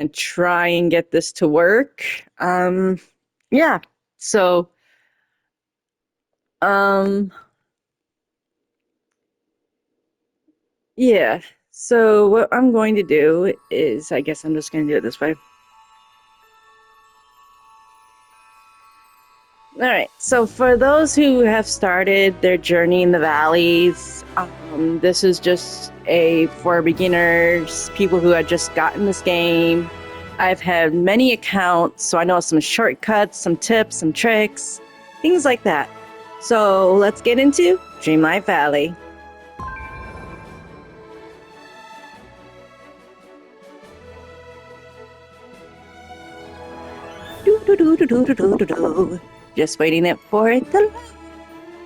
and try and get this to work. Yeah. So, um, yeah. So what I'm going to do is, I guess I'm just going to do it this way. All right. So for those who have started their journey in the valleys, this is just for beginners, people who have just gotten this game. I've had many accounts, so I know some shortcuts, some tips, some tricks, things like that. So let's get into Dreamlight Valley. Just waiting it for it to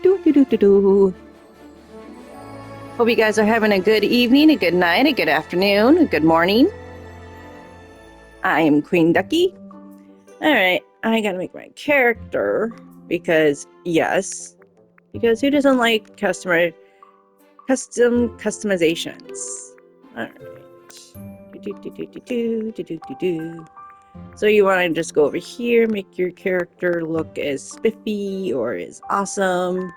load. Hope you guys are having a good evening, a good night, a good afternoon, a good morning. I am Queen Ducky. Alright, I gotta make my character because, yes, because who doesn't like customizations? Alright. So you want to just go over here, make your character look as spiffy or as awesome.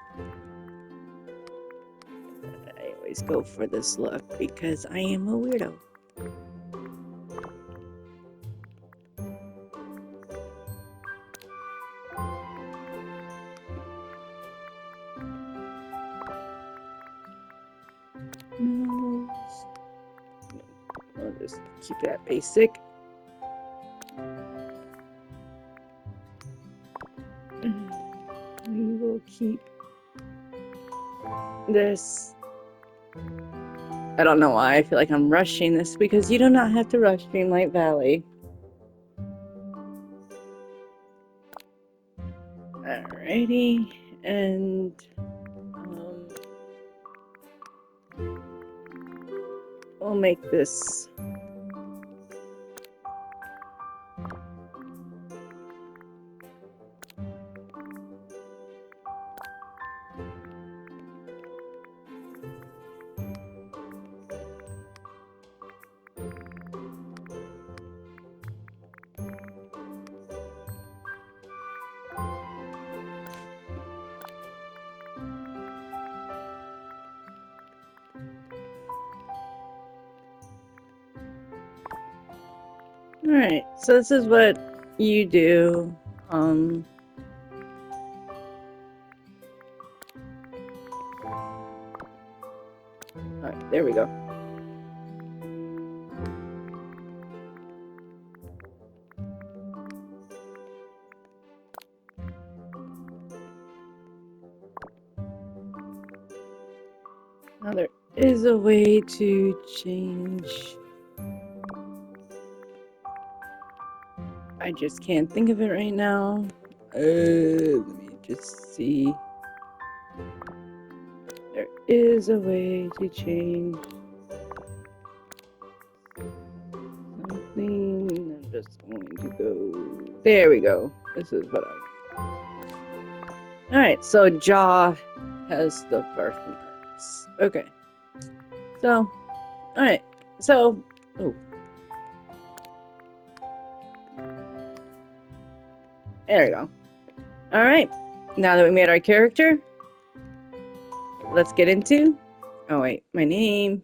I always go for this look because I am a weirdo. I'll just keep that basic. We will keep this. I don't know why I feel like I'm rushing this because you do not have to rush Dreamlight Valley. Alrighty, and we'll make this. Alright, so this is what you do. Alright, there we go. Now there is a way to change. I just can't think of it right now. Let me just see. There is a way to change something. I'm just going to go. There we go. This is what I. Alright, so Jaw has the birthmarks. Okay. So, alright. So, oh. There we go. Alright. Now that we made our character, let's get into. Oh, wait. My name.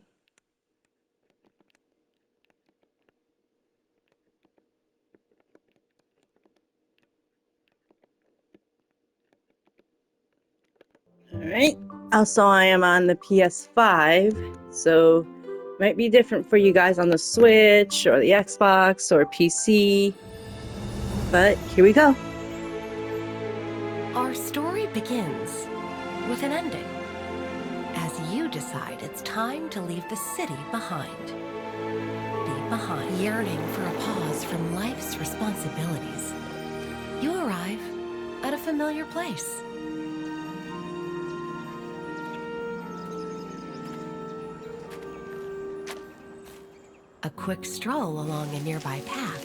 Alright. Also, I am on the PS5, so might be different for you guys on the Switch or the Xbox or PC. But here we go. Our story begins with an ending, as you decide it's time to leave the city behind. Leave behind, yearning for a pause from life's responsibilities. You arrive at a familiar place. A quick stroll along a nearby path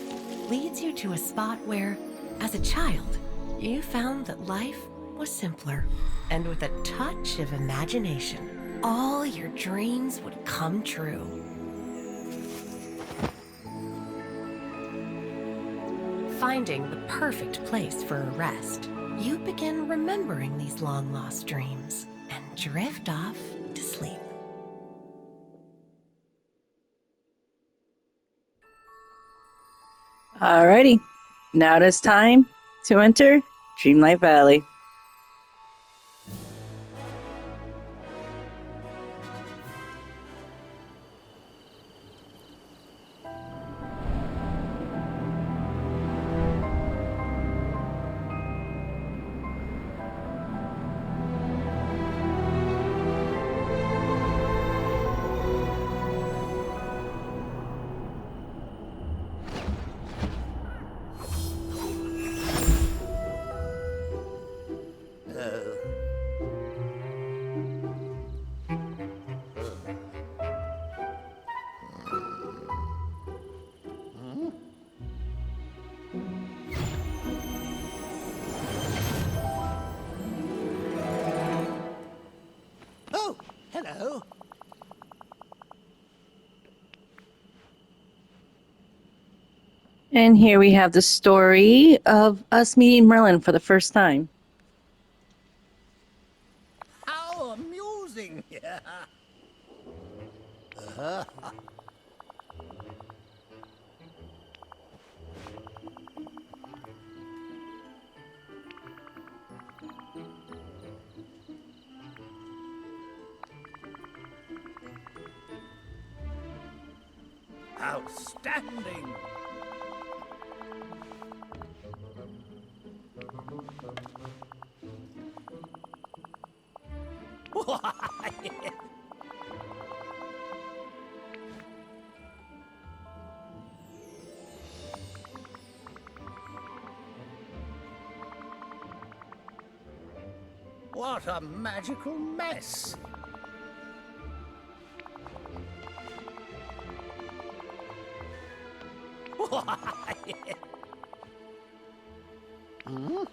leads you to a spot where, as a child, you found that life was simpler, and with a touch of imagination, all your dreams would come true. finding the perfect place for a rest, you begin remembering these long-lost dreams and drift off to sleep. Alrighty, now it is time to enter Dreamlight Valley. Oh, hello. And here we have the story of us meeting Merlin for the first time. How amusing. Outstanding. What a magical mess. Hmm?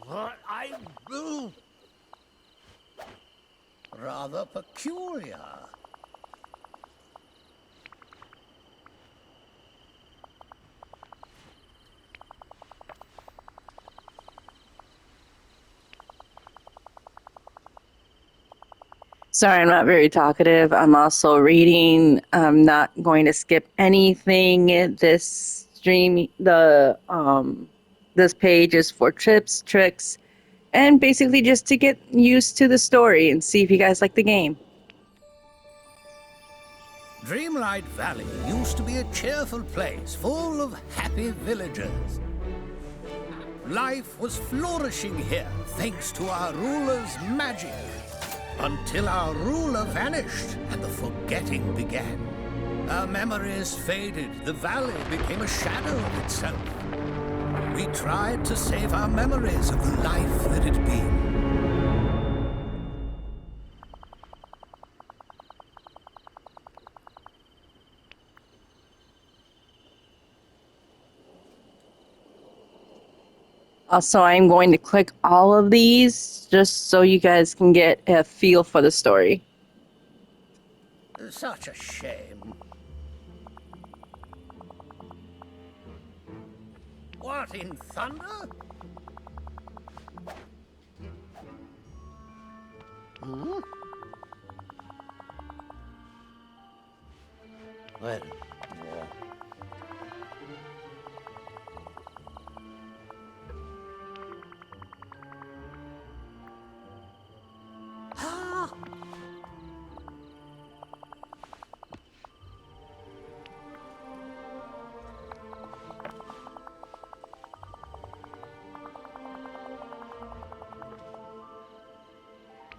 What I do? Rather peculiar. Sorry, I'm not very talkative. I'm also reading. I'm not going to skip anything. This stream, this page is for tips, tricks, and basically just to get used to the story and see if you guys like the game. Dreamlight Valley used to be a cheerful place full of happy villagers. Life was flourishing here thanks to our ruler's magic. Until our ruler vanished and the forgetting began. Our memories faded, the valley became a shadow of itself. We tried to save our memories of the life that had been. Also, I'm going to click all of these just so you guys can get a feel for the story. Such a shame. What in thunder? Hmm? Well, yeah.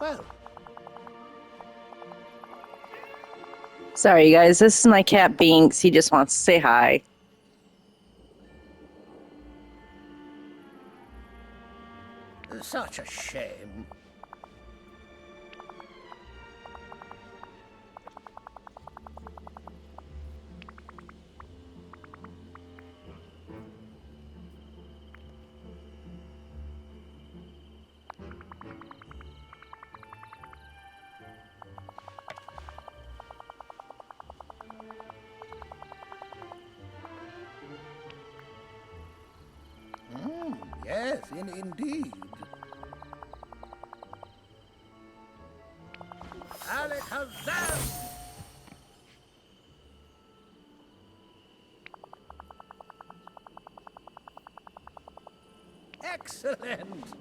Well, Sorry, guys. This is my cat Binks. He just wants to say hi. such a shame. Yes, indeed. Alakazam! Excellent!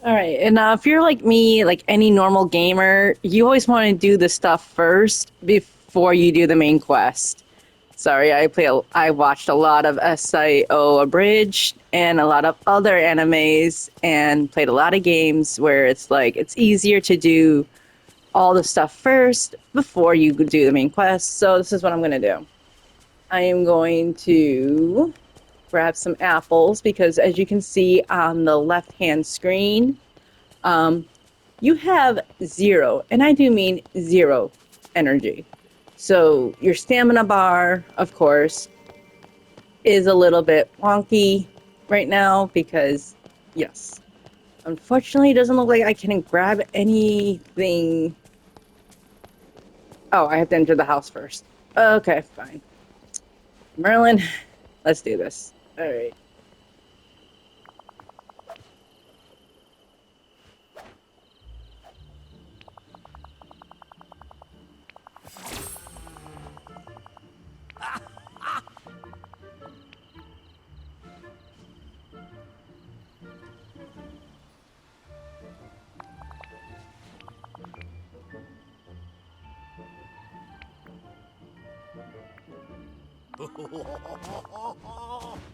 All right, and if you're like me, like any normal gamer, you always want to do the stuff first before you do the main quest. Sorry, I watched a lot of SIO Abridged and a lot of other animes and played a lot of games where it's like it's easier to do all the stuff first before you do the main quest. So this is what I'm going to do. I am going to grab some apples because as you can see on the left-hand screen, you have 0, and I do mean 0 energy. So your stamina bar, of course, is a little bit wonky right now because, yes, unfortunately, it doesn't look like I can grab anything. Oh, I have to enter the house first. Okay, fine. Merlin, let's do this. All right.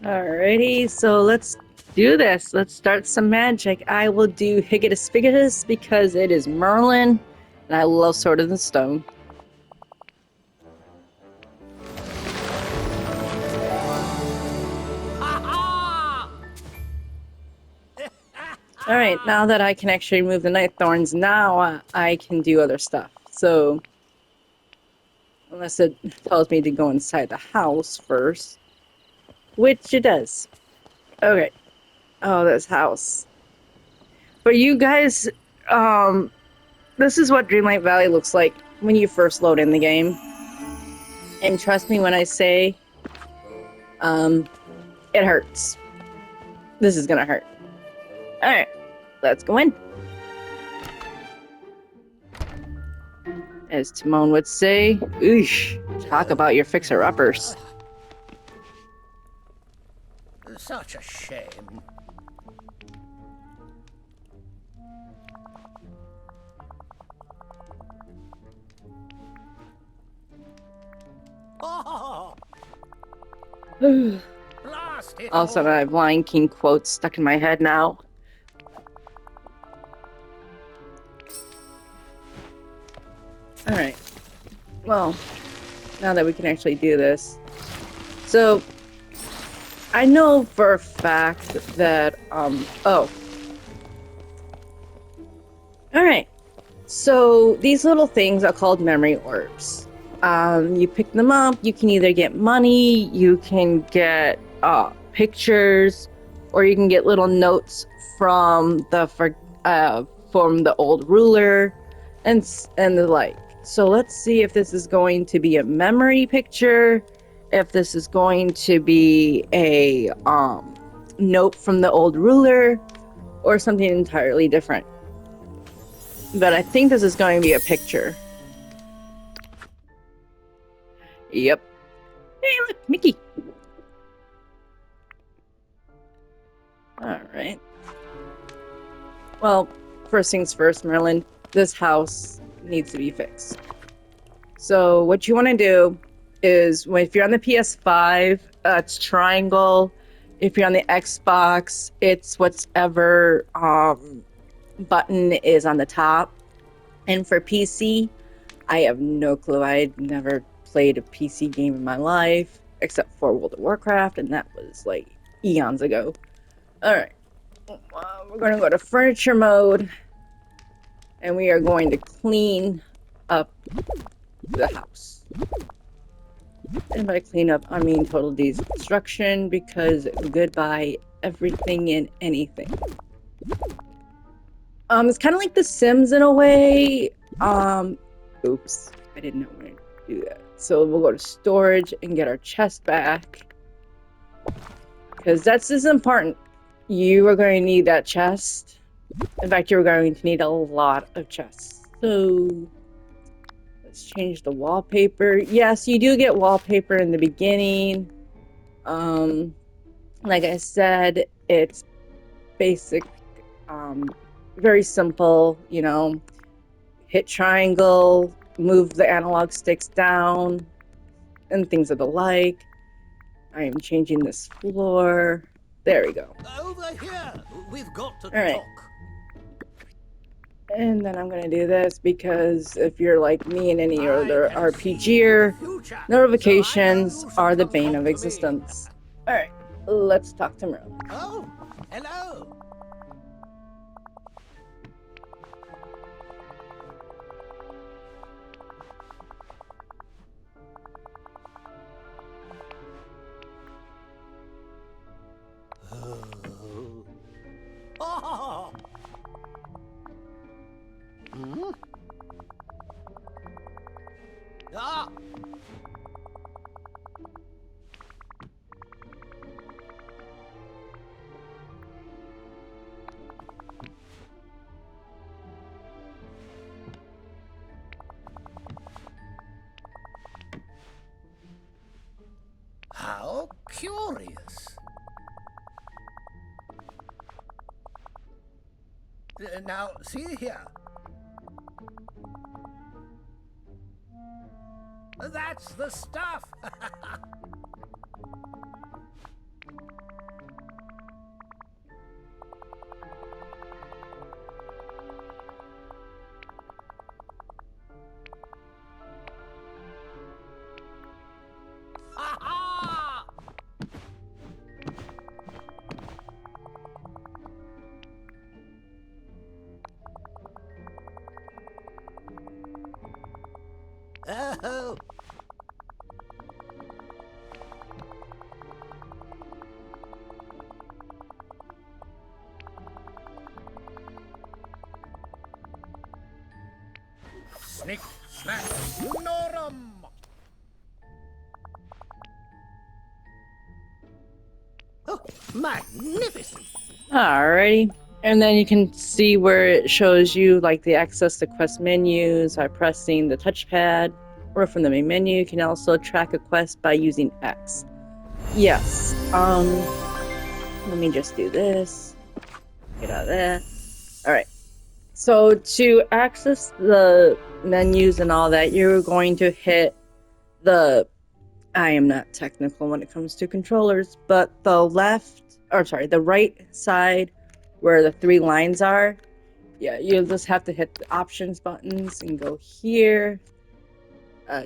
Alrighty, so let's do this. Let's start some magic. I will do Higitus Figitus because it is Merlin, and I love Sword in the Stone. Alright, now that I can actually remove the Night Thorns, now I can do other stuff. So, unless it tells me to go inside the house first, which it does. Okay. Oh, this house. But you guys, this is what Dreamlight Valley looks like when you first load in the game. And trust me when I say, it hurts. This is gonna hurt. Alright, let's go in. As Timon would say, oosh, talk about your fixer-uppers. Such a shame. Oh, blast it Also, all. I have Lion King quotes stuck in my head now. Alright. Well, now that we can actually do this. So, I know for a fact that, oh. Alright. So, these little things are called memory orbs. You pick them up, you can either get money, you can get, pictures, or you can get little notes from the old ruler, and the like. So let's see if this is going to be a memory picture, if this is going to be a note from the old ruler, or something entirely different. But I think this is going to be a picture. Yep. Hey, look, Mickey. Alright. Well, first things first, Merlin. This house needs to be fixed. So what you want to do is if you're on the PS5, it's triangle. If you're on the Xbox, it's whatever button is on the top. And for PC, I have no clue. I'd never played a PC game in my life except for World of Warcraft, and that was like eons ago. All right, we're going to go to furniture mode, and we are going to clean up the house. And by clean up, I mean total destruction, because goodbye everything and anything. It's kind of like The Sims in a way. Oops, I didn't know when to do that. So we'll go to storage and get our chest back, because that's just important. You are going to need that chest. In fact, you're going to need a lot of chests. So let's change the wallpaper. Yes, you do get wallpaper in the beginning. Like I said, it's basic, very simple, you know, hit triangle, move the analog sticks down, and things of the like. I am changing this floor. There we go. Over here! We've got to All right. talk. And then I'm going to do this because if you're like me and any other I can see RPGer, the future, notifications so I know you are the should bane come of to me. existence. Alright, let's talk to Merle. Oh, hello. Oh. Hmm? Ah. How curious. Now, see here. That's the stuff. Ha-ha! Oh. Snick, snack, snorum. Oh, magnificent. Alrighty. And then you can see where it shows you like the access to quest menus by pressing the touchpad, or from the main menu. You can also track a quest by using X. Yes. Let me just do this. Get out of that. Alright. So to access the menus and all that, you're going to hit the, I am not technical when it comes to controllers, but the the right side where the three lines are, yeah, you'll just have to hit the options buttons and go here,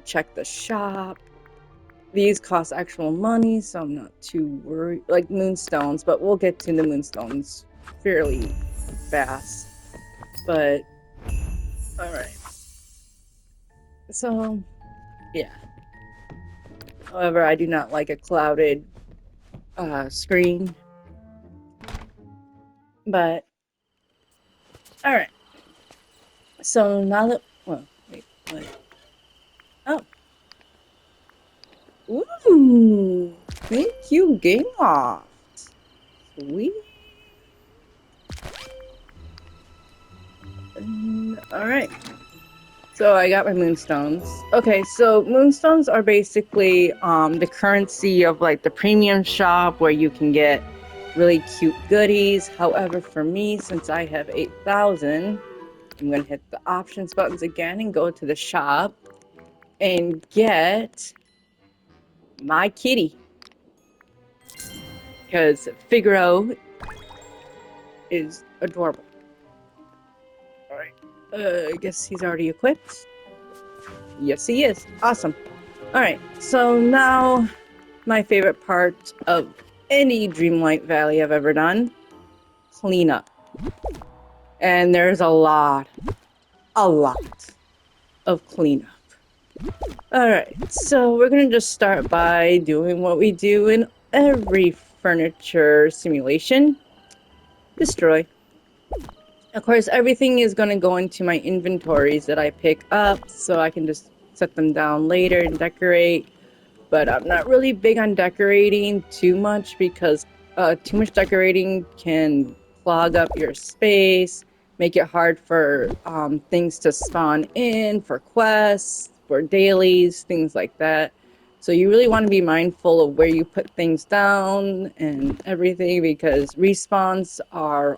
check the shop. These cost actual money, so I'm not too worried, like moonstones, but we'll get to the moonstones fairly fast. But all right, so yeah. However, I do not like a clouded screen. But all right. So now that, well, wait, what? Oh. Ooh. Thank you, Game Loft. Sweet. All right. So I got my moonstones. Okay, so moonstones are basically the currency of like the premium shop where you can get really cute goodies. However, for me, since I have 8,000, I'm gonna hit the options buttons again and go to the shop and get my kitty. Because Figaro is adorable. Alright. I guess he's already equipped. Yes, he is. Awesome. Alright, so now my favorite part of any Dreamlight Valley I've ever done. Cleanup. And there's a lot of cleanup. Alright, so we're gonna just start by doing what we do in every furniture simulation. Destroy. Of course, everything is gonna go into my inventories that I pick up, so I can just set them down later and decorate. But I'm not really big on decorating too much because too much decorating can clog up your space, make it hard for things to spawn in, for quests, for dailies, things like that. So you really want to be mindful of where you put things down and everything because respawns are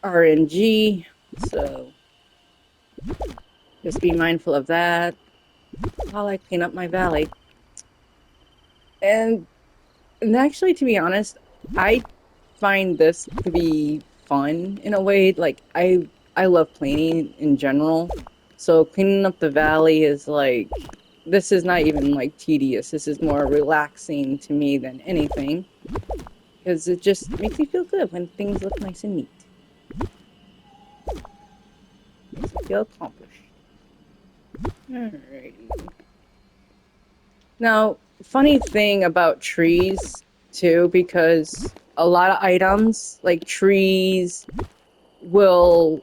RNG, so just be mindful of that while I clean up my valley. And actually, to be honest, I find this to be fun in a way. Like I love cleaning in general. So cleaning up the valley is like this is not even like tedious. This is more relaxing to me than anything. Because it just makes me feel good when things look nice and neat. Makes me feel accomplished. Alrighty. Now, funny thing about trees, too, because a lot of items, like trees, will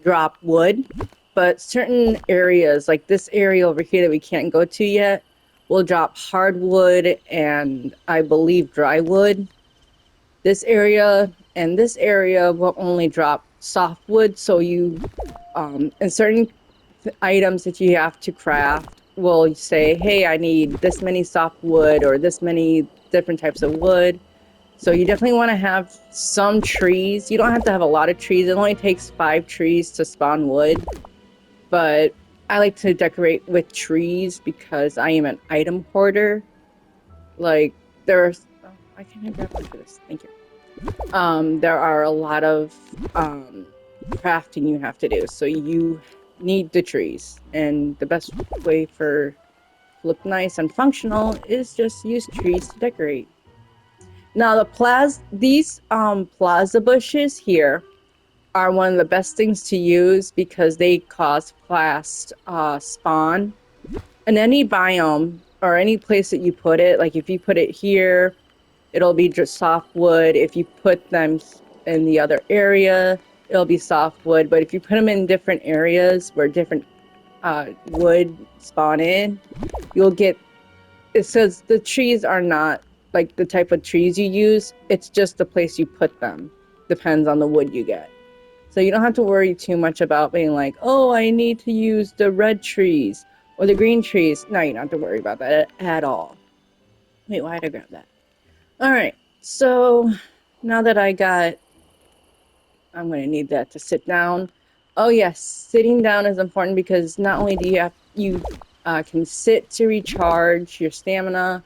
drop wood, but certain areas, like this area over here that we can't go to yet, will drop hardwood and I believe dry wood. This area and this area will only drop softwood, so you, and certain items that you have to craft will say, hey, I need this many softwood or this many different types of wood. So you definitely want to have some trees. You don't have to have a lot of trees. It only takes 5 trees to spawn wood. But I like to decorate with trees because I am an item hoarder. Like, there's... Oh, why can't I grab onto this? Thank you. There are a lot of crafting you have to do. So you need the trees. And the best way for look nice and functional is just use trees to decorate. Now these plaza bushes here are one of the best things to use because they cause fast spawn. In any biome or any place that you put it, like if you put it here, it'll be just softwood. If you put them in the other area, it'll be softwood. But if you put them in different areas where different wood spawn in, you'll get... It says the trees are not like the type of trees you use. It's just the place you put them. Depends on the wood you get. So you don't have to worry too much about being like, oh, I need to use the red trees or the green trees. No, you don't have to worry about that at all. Wait, why did I grab that? Alright, so now that I'm going to need that to sit down. Oh yes, sitting down is important because not only do you can sit to recharge your stamina,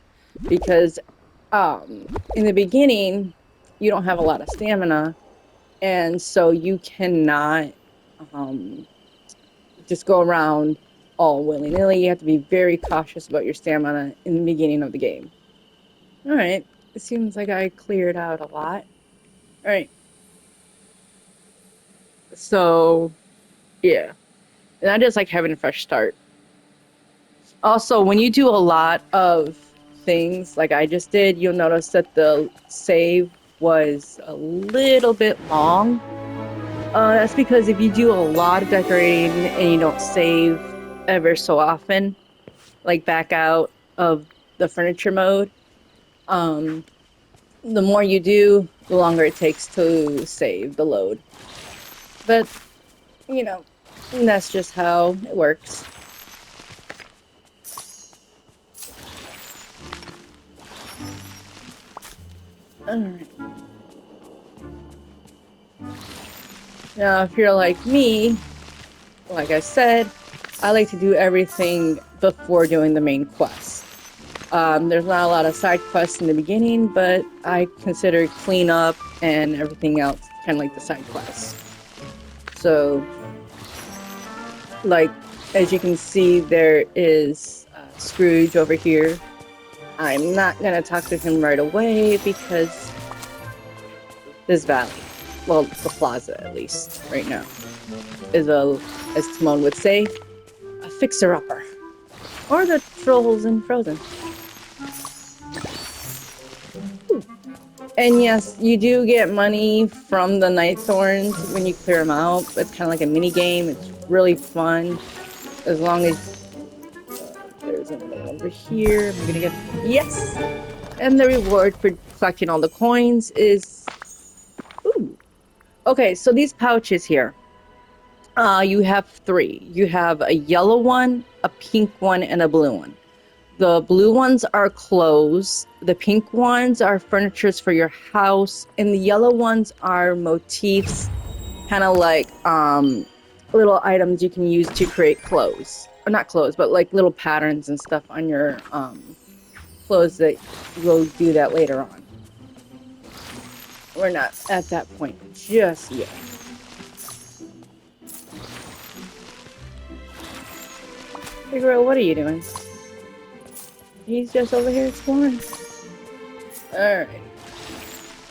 because in the beginning you don't have a lot of stamina, and so you cannot just go around all willy-nilly. You have to be very cautious about your stamina in the beginning of the game. Alright, it seems like I cleared out a lot. Alright. So, yeah. And I just like having a fresh start. Also, when you do a lot of things like I just did, you'll notice that the save was a little bit long. That's because if you do a lot of decorating and you don't save ever so often, like back out of the furniture mode, the more you do, the longer it takes to save the load. But, you know, that's just how it works. Alright. Now, if you're like me, like I said, I like to do everything before doing the main quest. There's not a lot of side quests in the beginning, but I consider cleanup and everything else kind of like the side quests. So, like, as you can see, there is Scrooge over here. I'm not going to talk to him right away because this valley, well, the plaza at least, right now, is as Timon would say, a fixer-upper. Or the trolls in Frozen. And yes, you do get money from the Night Thorns when you clear them out. It's kind of like a mini game. It's really fun. As long as there's another over here. I'm gonna get yes. And the reward for collecting all the coins is ooh. Okay, so these pouches here. You have 3. You have a yellow one, a pink one, and a blue one. The blue ones are clothes, the pink ones are furnitures for your house, and the yellow ones are motifs, kind of like little items you can use to create clothes. Or not clothes, but like little patterns and stuff on your clothes that we'll do that later on. We're not at that point just yet. Hey girl, what are you doing? He's just over here exploring. Alright.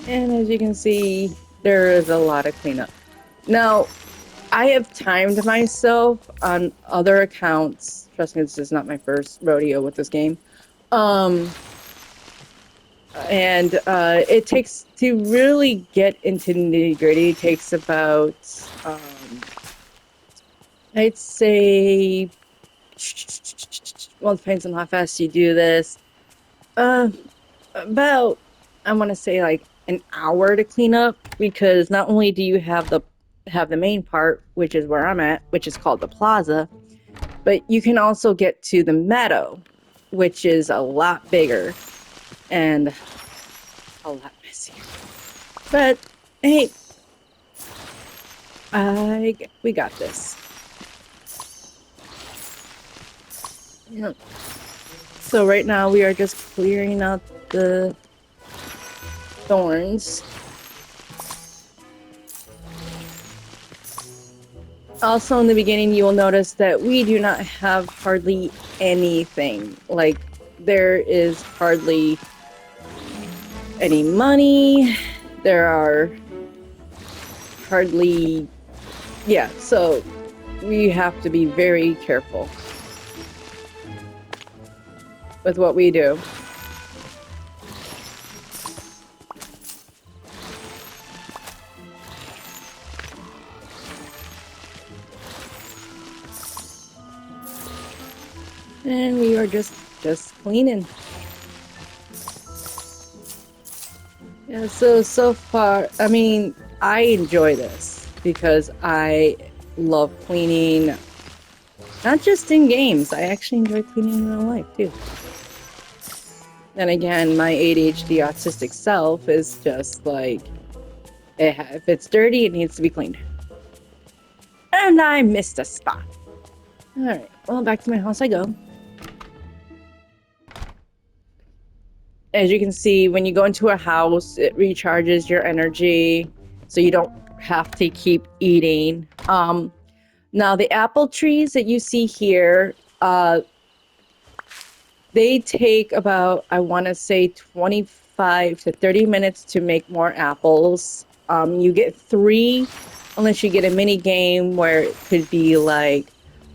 And as you can see, there is a lot of cleanup. Now, I have timed myself on other accounts. Trust me, this is not my first rodeo with this game. It takes, to really get into nitty-gritty, takes about, I'd say, well, it depends on how fast you do this. About, I want to say like an hour to clean up, because not only do you have the main part, which is where I'm at, which is called the Plaza, but you can also get to the meadow, which is a lot bigger and a lot messier. But hey, we got this. Yeah. So right now we are just clearing out the thorns. Also in the beginning you will notice that we do not have hardly anything. Like, there is hardly any money. There are hardly... Yeah, so we have to be very careful with what we do. And we are just cleaning. Yeah, so far, I mean, I enjoy this because I love cleaning, not just in games. I actually enjoy cleaning in real life too. Then again, my ADHD autistic self is just like, if it's dirty, it needs to be cleaned. And I missed a spot. Alright, well, back to my house I go. As you can see, when you go into a house, it recharges your energy, so you don't have to keep eating. Now, the apple trees that you see here, they take about, I want to say, 25 to 30 minutes to make more apples. You get 3, unless you get a mini game where it could be like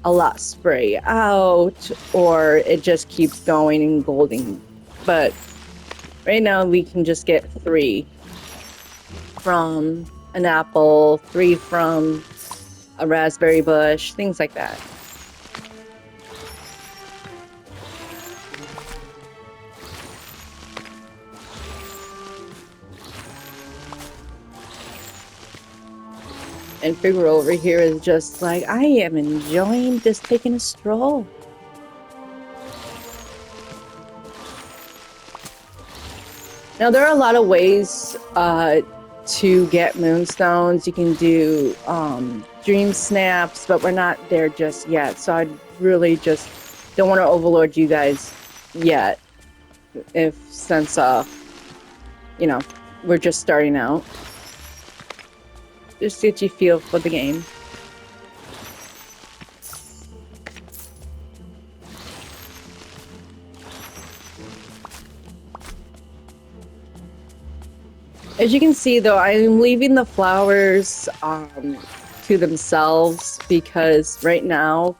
a lot spray out, or it just keeps going and golding. But right now we can just get 3 from an apple, 3 from a raspberry bush, things like that. And Figure over here is just like, I am enjoying just taking a stroll. Now, there are a lot of ways to get moonstones. You can do dream snaps, but we're not there just yet. So I'd really just don't want to overload you guys yet, since you know, we're just starting out. Just get you feel for the game. As you can see, though, I'm leaving the flowers to themselves because right now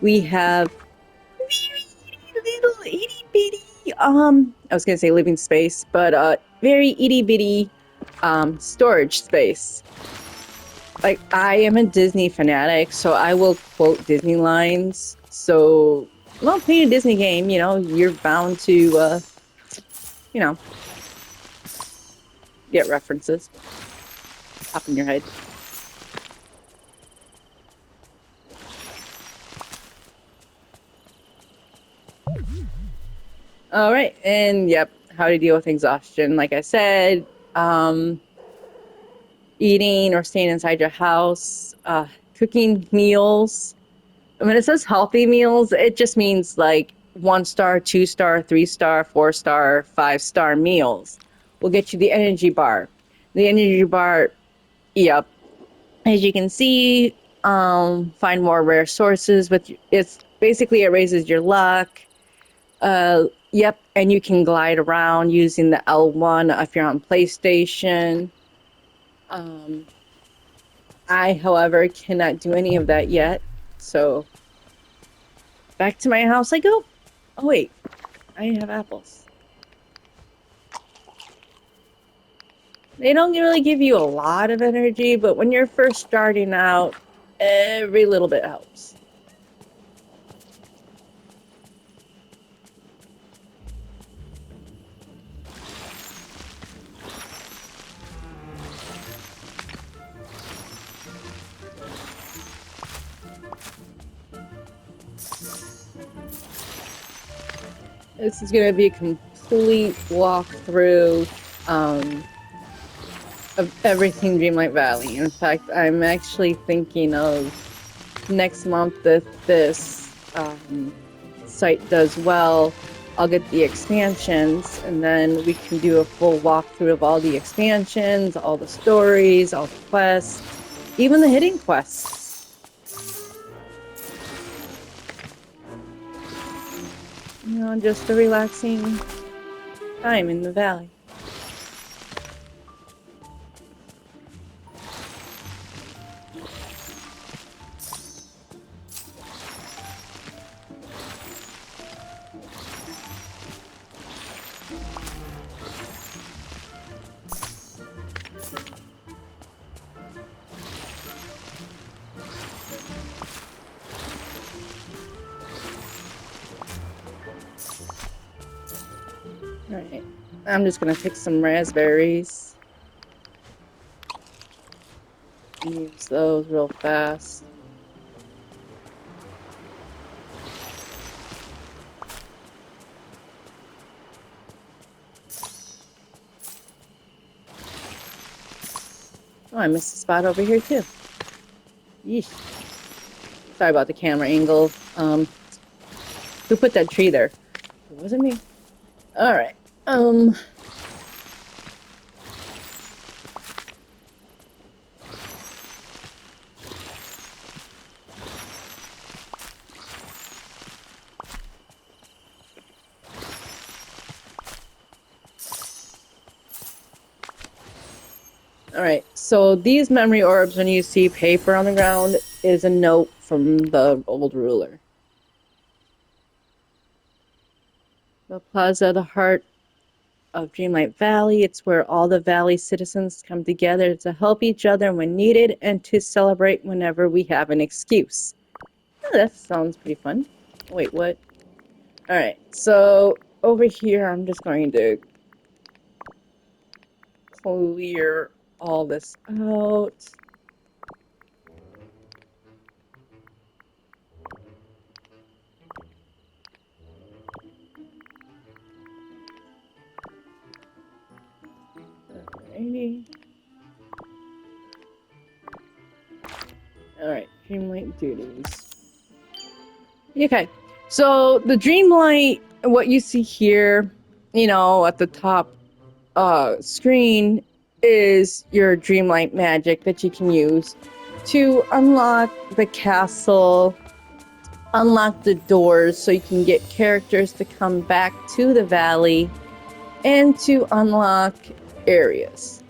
we have little itty bitty I was gonna say living space, but very itty bitty storage space. Like, I am a Disney fanatic, so I will quote Disney lines. So, well, playing a Disney game, you know, you're bound to you know, get references pop in your head. All right, and yep, how to deal with exhaustion. Like I said, eating or staying inside your house, cooking meals. When it says healthy meals, it just means like 1-star, 2-star, 3-star, 4-star, 5-star meals will get you the energy bar. The energy bar, yep, as you can see, find more rare sources. It's basically, it raises your luck. Yep, and you can glide around using the L1 if you're on PlayStation. I, however, cannot do any of that yet. So back to my house I go. Oh wait, I have apples. They don't really give you a lot of energy, but when you're first starting out, every little bit helps. This is going to be a complete walkthrough of everything Dreamlight Valley. In fact, I'm actually thinking of next month, if this site does well, I'll get the expansions, and then we can do a full walkthrough of all the expansions, all the stories, all the quests, even the hidden quests. You know, just a relaxing time in the valley. Alright, I'm just gonna pick some raspberries. Use those real fast. Oh, I missed a spot over here too. Yeesh. Sorry about the camera angle. Who put that tree there? It wasn't me. Alright. Alright, so these memory orbs, when you see paper on the ground, is a note from the old ruler. The Plaza, the heart of Dreamlight Valley. It's where all the valley citizens come together to help each other when needed and to celebrate whenever we have an excuse. Oh, that sounds pretty fun. Wait, what? Alright, so over here I'm just going to clear all this out. Alrighty. Alright, Dreamlight duties. Okay, So the Dreamlight, what you see here, you know, at the top screen is your Dreamlight magic that you can use to unlock the castle, unlock the doors so you can get characters to come back to the valley, and to unlock areas.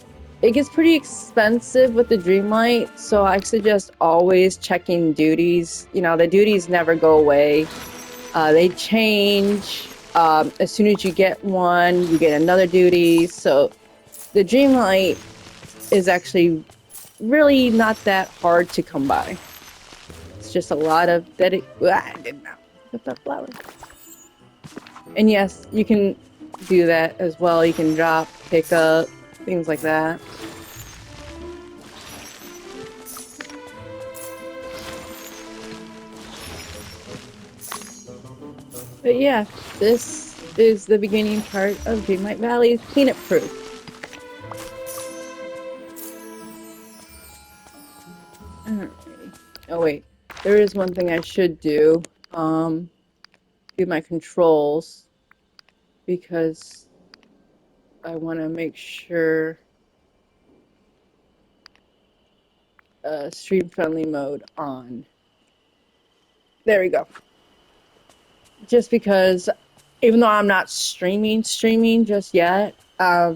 It gets pretty expensive with the Dreamlight, so I suggest always checking duties. You know, the duties never go away. They change. As soon as you get one, you get another duty. So the Dreamlight is actually really not that hard to come by. It's just a lot of I did not put that flower. And yes, you can do that as well. You can drop, pick up, things like that. But yeah, this is the beginning part of Dreamlight Valley cleanup crew. Alrighty. Oh wait, there is one thing I should do. Do my controls because I want to make sure stream friendly mode on. There we go. Just because even though I'm not streaming just yet, I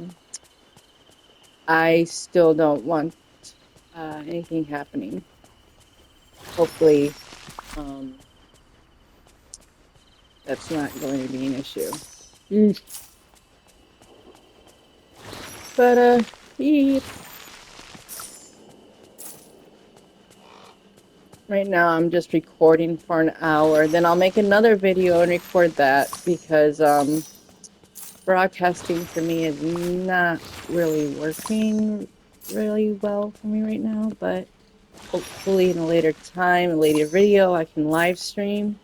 still don't want anything happening. Hopefully, that's not going to be an issue. But, yeah. Right now I'm just recording for an hour, then I'll make another video and record that because, broadcasting for me is not really working really well for me right now, but hopefully in a later time, a later video, I can live stream.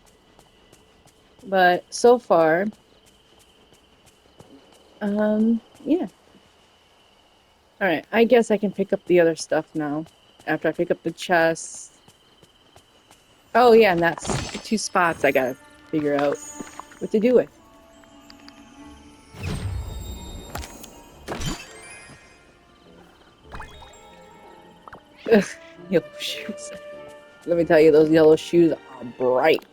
But so far, yeah. Alright, I guess I can pick up the other stuff now. After I pick up the chest. Oh yeah, and that's 2 spots I gotta figure out what to do with. Ugh, yellow shoes. Let me tell you, those yellow shoes are bright.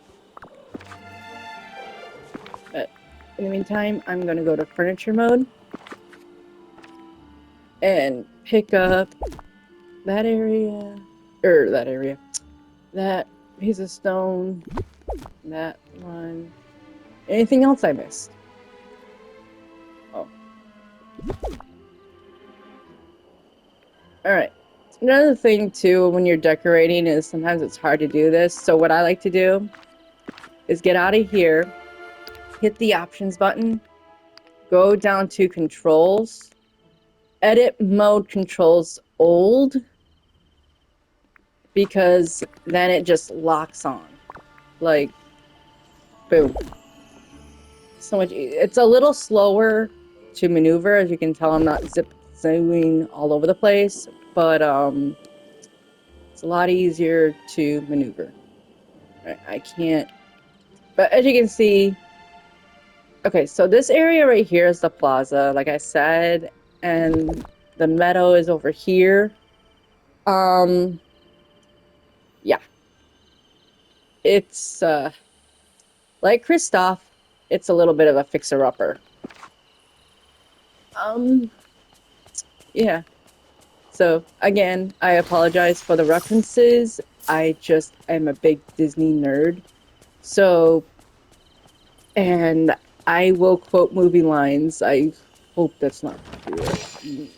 But in the meantime, I'm gonna go to furniture mode and pick up that area, that piece of stone, that one. Anything else I missed? Oh. Alright. Another thing too when you're decorating is sometimes it's hard to do this. So what I like to do is get out of here, hit the options button, go down to controls, edit mode controls old, because then it just locks on. Like, boom. So much. It's a little slower to maneuver, as you can tell. I'm not zooming all over the place, but it's a lot easier to maneuver. I can't. But as you can see, okay, so this area right here is the plaza, like I said, and the meadow is over here. Yeah. It's, like Christoph, it's a little bit of a fixer-upper. Yeah. So, again, I apologize for the references. I just am a big Disney nerd. So, and I will quote movie lines. I hope that's not like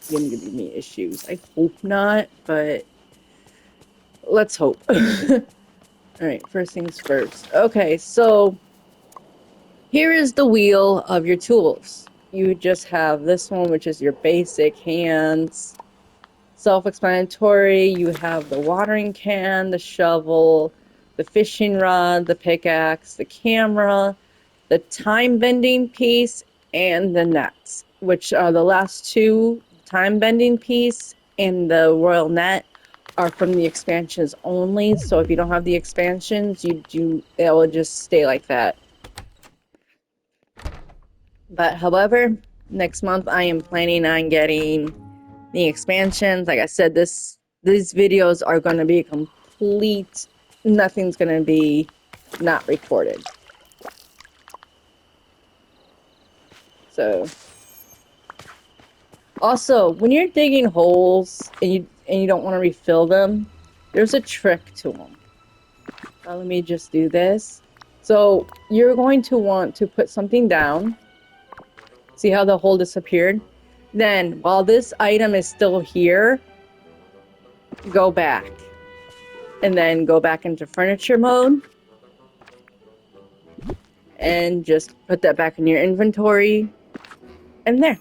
gonna give me issues. I hope not, but let's hope. Alright, first things first. Okay, so here is the wheel of your tools. You just have this one, which is your basic hands. Self-explanatory. You have the watering can, the shovel, the fishing rod, the pickaxe, the camera, the time-bending piece, and the nets, which are the last two, time-bending piece and the royal net, are from the expansions only. So if you don't have the expansions, it will just stay like that. But however, next month I am planning on getting the expansions. Like I said, these videos are going to be complete. Nothing's going to be not recorded. So also, when you're digging holes and you don't want to refill them, there's a trick to them. Let me just do this. So you're going to want to put something down. See how the hole disappeared? Then, while this item is still here, go back. And then go back into furniture mode. And just put that back in your inventory. And there.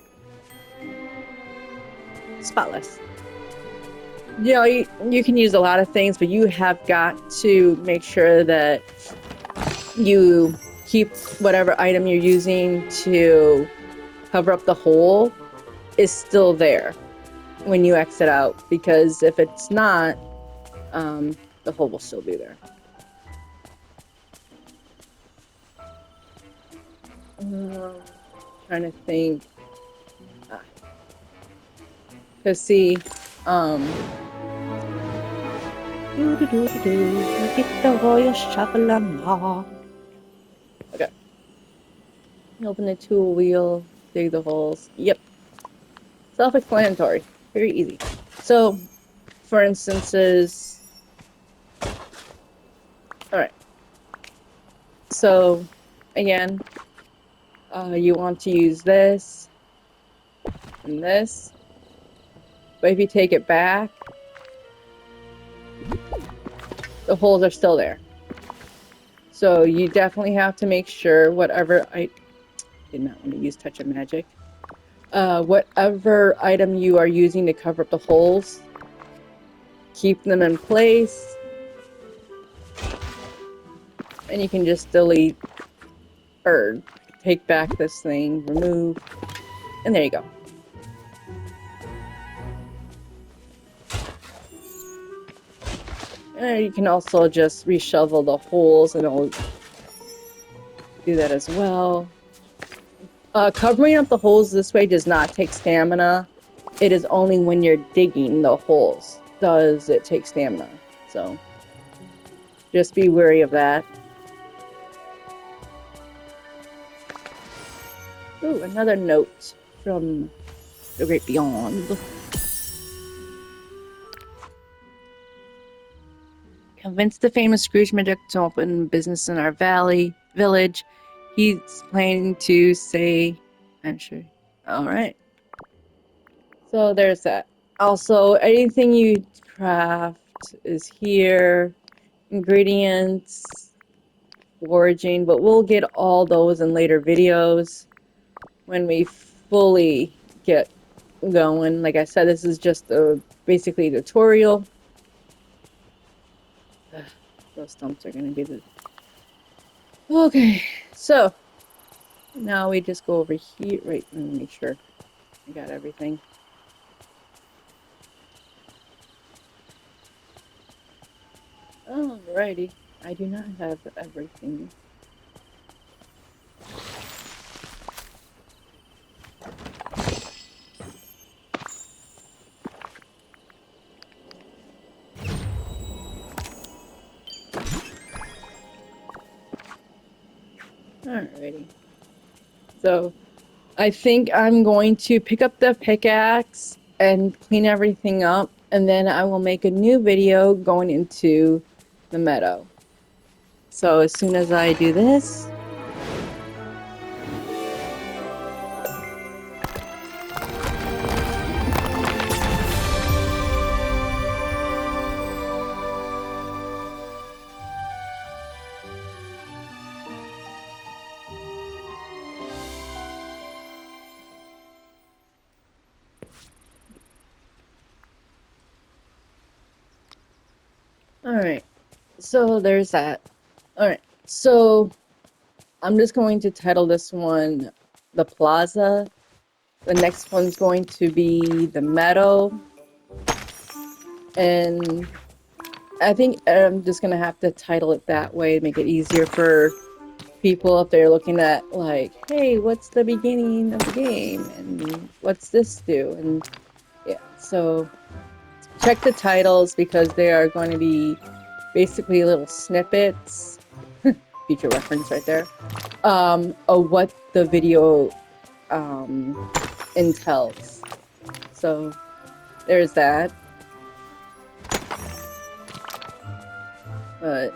Spotless. You know, you can use a lot of things, but you have got to make sure that you keep whatever item you're using to cover up the hole is still there when you exit out, because if it's not, the hole will still be there. Trying to think. Cause see, okay. Open the tool wheel, dig the holes. Yep. Self-explanatory. Very easy. So, for instances, alright. So, again, you want to use this and this. But if you take it back, the holes are still there. So you definitely have to make sure whatever I did not want to use Touch of Magic. Whatever item you are using to cover up the holes, keep them in place. And you can just delete or take back this thing, remove, and there you go. You can also just reshovel the holes and it'll do that as well. Covering up the holes this way does not take stamina. It is only when you're digging the holes does it take stamina. So just be wary of that. Ooh, another note from the great beyond. Convince the famous Scrooge McDuck to open business in our village. He's planning to say, I'm sure. Alright. So there's that. Also, anything you craft is here. Ingredients, foraging, but we'll get all those in later videos when we fully get going. Like I said, this is just basically a tutorial. Those stumps are going to be the... Okay, so now we just go over here. Right, let me make sure I got everything. Alrighty, I do not have everything. Alrighty. So, I think I'm going to pick up the pickaxe and clean everything up, and then I will make a new video going into the meadow. So, as soon as I do this... Alright, so there's that. Alright, so I'm just going to title this one the Plaza. The next one's going to be the Meadow. And I think I'm just gonna have to title it that way to make it easier for people if they're looking at like, hey, what's the beginning of the game and what's this do? And yeah, so check the titles because they are going to be basically little snippets, feature reference right there, of what the video entails. So there's that. But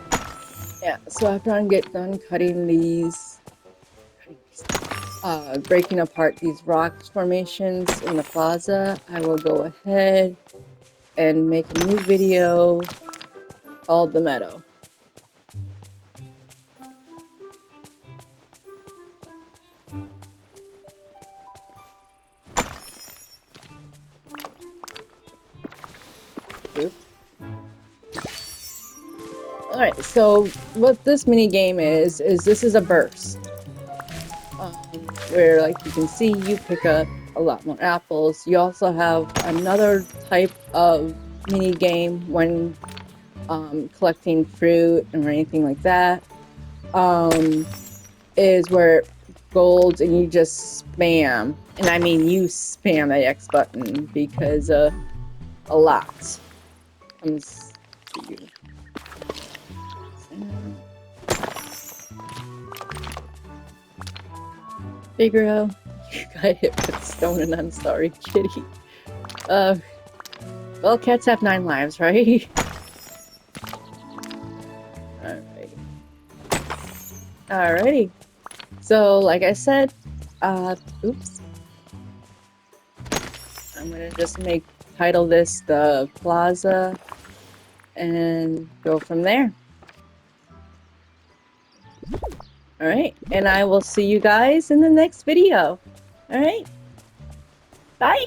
yeah, so after I get done cutting these, breaking apart these rock formations in the plaza, I will go ahead and make a new video called The Meadow. Oops. Alright, so what this mini game is this is a burst. Where, like you can see, you pick up a lot more apples. You also have another type of mini game when collecting fruit or anything like that. Is where gold and you just spam, and I mean you spam the X button because a lot comes to you. Figaro, you got hit with stone and I'm sorry, kitty. Well, cats have 9 lives, right? Alright. Alrighty. So, like I said, oops. I'm gonna just title this the Plaza and go from there. Alright, and I will see you guys in the next video. Alright, bye!